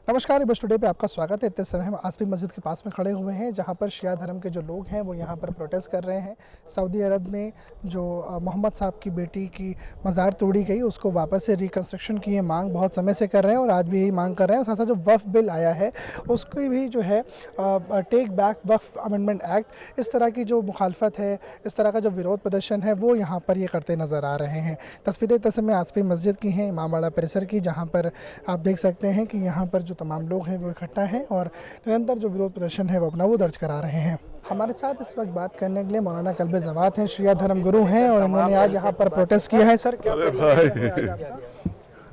नमस्कार, बस टुडे पे आपका स्वागत है। इतने समय हम आसफी मस्जिद के पास में खड़े हुए हैं, जहां पर शिया धर्म के जो लोग हैं वो यहां पर प्रोटेस्ट कर रहे हैं। सऊदी अरब में जो मोहम्मद साहब की बेटी की मज़ार तोड़ी गई, उसको वापस से रिकंस्ट्रक्शन की ये मांग बहुत समय से कर रहे हैं और आज भी यही मांग कर रहे हैं। साथ साथ जो वक्फ बिल आया है उसकी भी जो है टेक बैक वक्फ अमेंडमेंट एक्ट, इस तरह की जो मुखालफत है, इस तरह का जो विरोध प्रदर्शन है वो यहाँ पर ये करते नज़र आ रहे हैं। तस्वीरें इस समय आसफी मस्जिद की हैं, इमामबाड़ा परिसर की, जहाँ पर आप देख सकते हैं कि यहाँ पर जो तमाम लोग हैं वो इकट्ठा हैं और निरंतर जो विरोध प्रदर्शन है वो अपना वो दर्ज करा रहे हैं। हमारे साथ इस वक्त बात करने के लिए मौलाना कल्बे जवात हैं, शिया धर्म गुरु हैं और इन्होंने आज यहाँ पर प्रोटेस्ट किया है। सर, क्या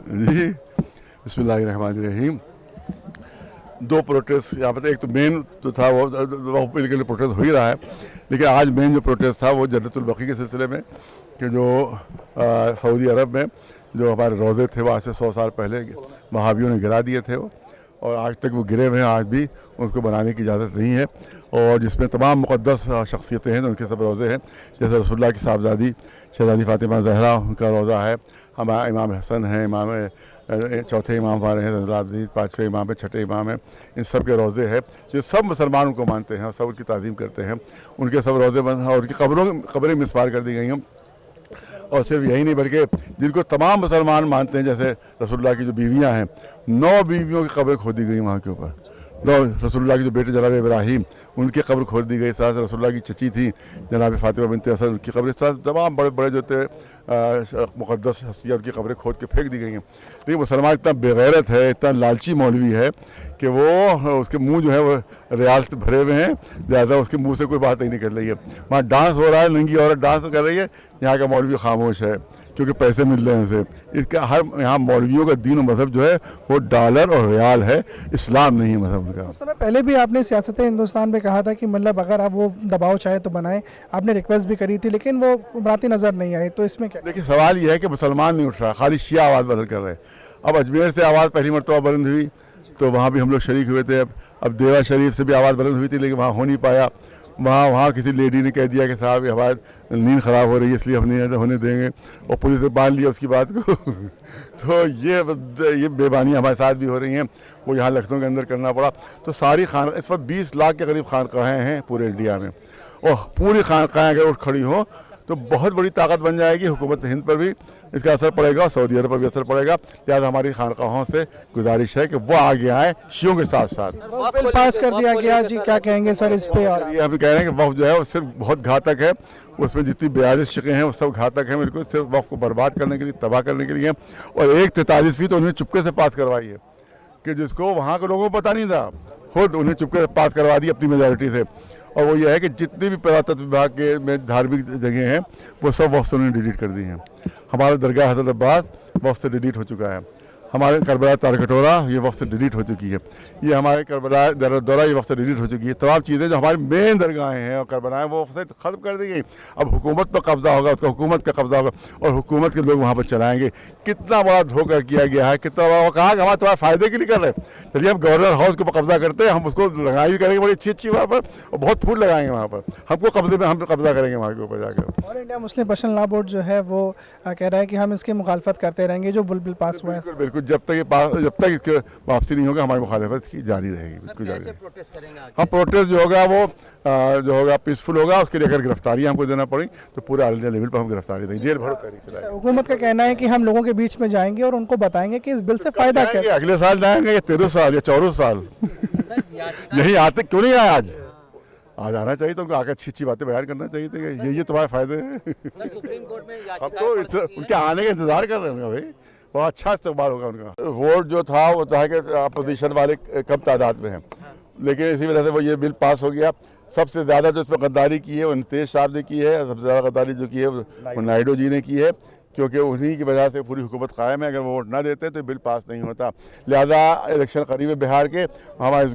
जी, बिस्मिल्लाहिर्रहमानिर्रहीम। दो प्रोटेस्ट यहाँ पर, एक तो मेन तो था वो बिल के लिए प्रोटेस्ट हो ही रहा है, लेकिन आज मेन जो प्रोटेस्ट था वो जन्नतुल बकी के सिलसिले में कि जो सऊदी अरब में जो हमारे रोज़े थे वो आज से 100 साल पहले वहाबियों ने गिरा दिए थे वो, और आज तक वो गिरे हुए हैं, आज भी उनको बनाने की इजाज़त नहीं है। और जिसमें तमाम मुक़द्दस शख्सियतें हैं, उनके सब रोज़े हैं, जैसे रसूलुल्लाह की साहबजादी शहज़ादी फ़ातिमा ज़हरा, उनका रोज़ा है, हमारा इमाम हसन है, इमाम चौथे इमाम हमारे हैं ज़ैनुल 5वें इमाम है, छठे इमाम है, इन सब के रोज़े हैं। जो सब मुसलमान उनको मानते हैं और सब उनकी ताज़ीम करते हैं, उनके सब रोज़े बंद और उनकी कब्रें मिसमार कर दी गई हैं। और सिर्फ यही नहीं बल्कि जिनको तमाम मुसलमान मानते हैं, जैसे रसूलुल्लाह की जो बीवियां हैं, 9 बीवियों की कब्रें खोदी गई वहाँ के ऊपर। 9 रसूलुल्लाह की जो बेटे जनाब इब्राहिम, उनकी कब्र खोद दी गई। साथ रसूलुल्लाह की चची थी जनाब फातिमा बिनते असद, उनकी कब्र, साथ तमाम बड़े बड़े जो थे मुक़द्दस हस्तियाँ, उनकी कब्रें खोद के फेंक दी गई हैं। लेकिन मुसलमान इतना बेगैरत है, इतना लालची मौलवी है कि वो उसके मुंह जो है वो रियाल से भरे हुए हैं, ज़्यादा उसके मुंह से कोई बात नहीं निकल रही है। वहाँ डांस हो रहा है, नंगी औरत डांस कर रही है, यहाँ का मौलवी खामोश है क्योंकि पैसे मिल रहे हैं उसे। इसका हर यहाँ मौलवियों का दीन और मज़हब जो है वो डॉलर और रियाल है, इस्लाम नहीं है मज़हब उनका। उस समय पहले भी आपने सियासत हिंदुस्तान में कहा था कि मतलब अगर आप वो दबाव चाहे तो बनाएं, आपने रिक्वेस्ट भी करी थी, लेकिन वो बनाती नज़र नहीं आई। तो इसमें क्या? देखिए, सवाल ये है कि मुसलमान नहीं उठ रहा, खाली शिया आवाज़ बदल कर रहे हैं। अब अजमेर से आवाज़ पहली मरतबा बुलंद हुई तो वहाँ भी हम लोग शरीक हुए थे। अब देवा शरीफ से भी आवाज़ बुलंद हुई थी, लेकिन वहाँ हो नहीं पाया। वहाँ किसी लेडी ने कह दिया कि साहब हमारी नींद ख़राब हो रही है, इसलिए हम नहीं होने देंगे, और पुलिस ने मान लिया उसकी बात को। तो ये बेबानी हमारे साथ भी हो रही हैं, वो यहाँ लखनऊ के अंदर करना पड़ा। तो सारी खान इस वक्त 20 लाख के करीब खानकाहें हैं पूरे इंडिया में, और पूरी खानकाहें अगर उठ खड़ी हों तो बहुत बड़ी ताकत बन जाएगी। हुकूमत हिंद पर भी इसका असर पड़ेगा, सऊदी अरब पर भी असर पड़ेगा। लिहाजा हमारी खानकाहों से गुजारिश है कि वो आगे आए शियों के साथ साथ। बिल पास कर दिया गया जी, क्या कहेंगे सर इस पे? और ये हम कह रहे हैं कि वफ़ जो है वो सिर्फ बहुत घातक है, उसमें जितनी 42 शिकें हैं वो सब घातक हैं, बिल्कुल सिर्फ वफ़ को बर्बाद करने के लिए, तबाह करने के लिए। और एक 43वीं तो उन्होंने चुपके से पास करवाई है कि जिसको वहाँ के लोगों को पता नहीं था, खुद उन्हें चुपके से पास करवा दी अपनी मेजॉरिटी से। और वो ये है कि जितनी भी पुरातत्व विभाग के में धार्मिक जगह हैं वो सब वफ़ से उन्होंने डिलीट कर दी हैं। हमारा दरगाह हज़रत अब्बास वफ़ से डिलीट हो चुका है, हमारे करबला तारकटोरा ये वक्त से डिलीट हो चुकी है, ये हमारे करबला दौरा ये वक्त से डिलीट हो चुकी है। तमाम चीज़ें जो हमारी मेन दरगाहें हैं और करबलाएँ वो वक्त से ख़त्म कर दी गई। अब हुकूमत पर कब्ज़ा होगा, उसका हुकूमत का कब्ज़ा होगा और हुकूमत के लोग वहाँ पर चलाएँगे। कितना बड़ा धोखा किया गया है, कितना बड़ा कहा कि हमारे तुम्हारे फ़ायदे के लिए कर रहे हैं। चलिए हम गवर्नर हाउस के ऊपर कब्ज़ा करते हैं, हम उसको लगाई भी करेंगे बड़ी अच्छी वहाँ पर, और बहुत फूल लगाएंगे वहाँ पर, हमको कब्जे में हम कब्ज़ा करेंगे वहाँ के ऊपर जाकर। All India Muslim personal law board जो है वो कह रहा है कि हम इसकी मुखालफत करते रहेंगे जो बिल पास हुआ है। बिल्कुल, जब तक इसके वापसी नहीं होगा हमारी मुखालफत की जारी रहेगी, बिल्कुल जारी रहेगी। हम प्रोटेस्ट जो होगा वो जो होगा पीसफुल होगा। उसके लिए अगर गिरफ्तारी हमको देना पड़ी तो पूरे ऑल इंडिया लेवल पर हम गिरफ्तारी देंगे, जेल भरो तहरीक चलाएंगे। हुकूमत का कहना है कि हम लोगों के बीच में जाएंगे और उनको बताएंगे कि इस बिल से फायदा क्या है। अगले साल जाएंगे या 13 साल या 14 साल यही आते क्यों नहीं आए? आज आना चाहिए, तो उनको आकर अच्छी अच्छी बातें बयान करना चाहिए थे, ये तुम्हारे फायदे हैं। हम तो उनके आने का इंतजार कर रहे हैं भाई, बहुत अच्छा इस्तेमाल होगा उनका। वोट जो था वो था कि अपोजिशन वाले कम तादाद में हैं, लेकिन इसी वजह से वो ये बिल पास हो गया। सबसे ज़्यादा जो इसमें गद्दारी की है वो नितीश साहब ने की है, सबसे ज़्यादा गद्दारी जो की है वो नायडू जी ने की है, क्योंकि उन्हीं की वजह से पूरी हुकूमत कायम है। अगर वो वोट ना देते तो बिल पास नहीं होता। लिहाजा इलेक्शन करीब है बिहार के, हमारी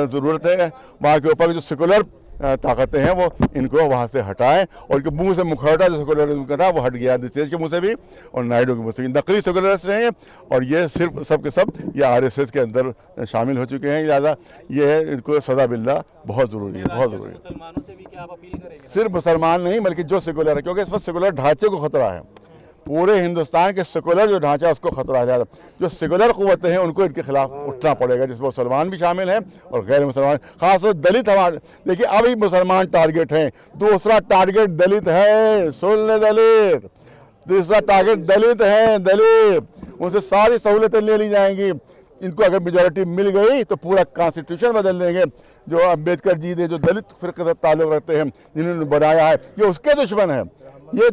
ज़रूरत है वहाँ के ऊपर जो सेकुलर ताकतें हैं वो इनको वहाँ से हटाएं, और इनके मुंह से मुखौटा जो सेकुलरिज्म का था वो हट गया, नीतीश के मुंह से भी और नायडू के मुंह से भी। नकली सेकुलरिस्ट हैं और ये सिर्फ सब के सब ये RSS के अंदर शामिल हो चुके हैं। लिहाजा ये है, इनको सज़ा मिलना बहुत ज़रूरी है, बहुत ज़रूरी है। मुसलमानों से भी क्या आप अपील करेंगे? सिर्फ मुसलमान नहीं बल्कि जो सेकुलर है, क्योंकि इस वक्त सेकुलर ढांचे को खतरा है। पूरे हिंदुस्तान के सेकुलर जो ढांचा है उसको खतरा है। जो सेकुलर क़ुव्वतें हैं उनको इनके खिलाफ उठना पड़ेगा, जिसमें मुसलमान भी शामिल हैं और गैर मुसलमान, खासतौर दलित। हमारे देखिए अभी मुसलमान टारगेट हैं, दूसरा टारगेट दलित है, सुन ले दलित, दूसरा टारगेट दलित है, दलित, उनसे सारी सहूलतें ले ली जाएंगी। इनको अगर मेजॉरिटी मिल गई तो पूरा कॉन्स्टिट्यूशन बदल देंगे। जो अम्बेडकर जी ने जो दलित फिरके से ताल्लुक़ रखते हैं, जिन्होंने बनाया है, ये उसके दुश्मन है, ये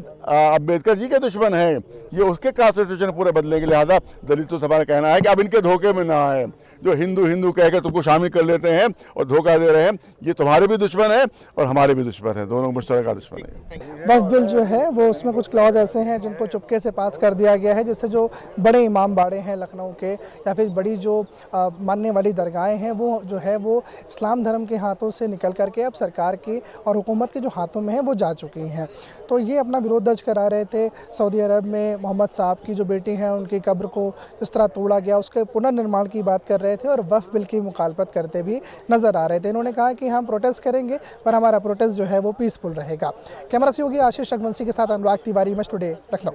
अम्बेडकर जी के दुश्मन है, ये उसके कॉन्स्टिट्यूशन पूरे बदलेंगे। लिहाजा दलितों से हमारा कहना है कि अब इनके धोखे में ना आए। जो हिंदू हिंदू कह के तुमको शामिल कर लेते हैं और धोखा दे रहे हैं, ये तुम्हारे भी दुश्मन है और हमारे भी दुश्मन है, दोनों मुश्तरक का दुश्मन है। वक्फ बिल जो है वो उसमें कुछ क्लॉज ऐसे हैं जिनको चुपके से पास कर दिया गया है, जिससे जो बड़े इमाम बाड़े हैं लखनऊ के या फिर बड़ी जो मानने वाली दरगाहें हैं वो जो है वो इस्लाम धर्म के हाथों से निकल करके अब सरकार की और हुकूमत के जो हाथों में है वो जा चुकी हैं। तो ये अपना विरोध दर्ज करा रहे थे। सऊदी अरब में मोहम्मद साहब की जो बेटी हैं उनकी कब्र को जिस तरह तोड़ा गया उसके पुनर्निर्माण की बात कर रहे थे और वक्फ बिल की मुखालफत करते भी नज़र आ रहे थे। इन्होंने कहा कि हम प्रोटेस्ट करेंगे पर हमारा प्रोटेस्ट जो है वो पीसफुल रहेगा। कैमरा सहयोगी आशीष रघुवंशी के साथ अनुराग तिवारी, मच टुडे, लखनऊ।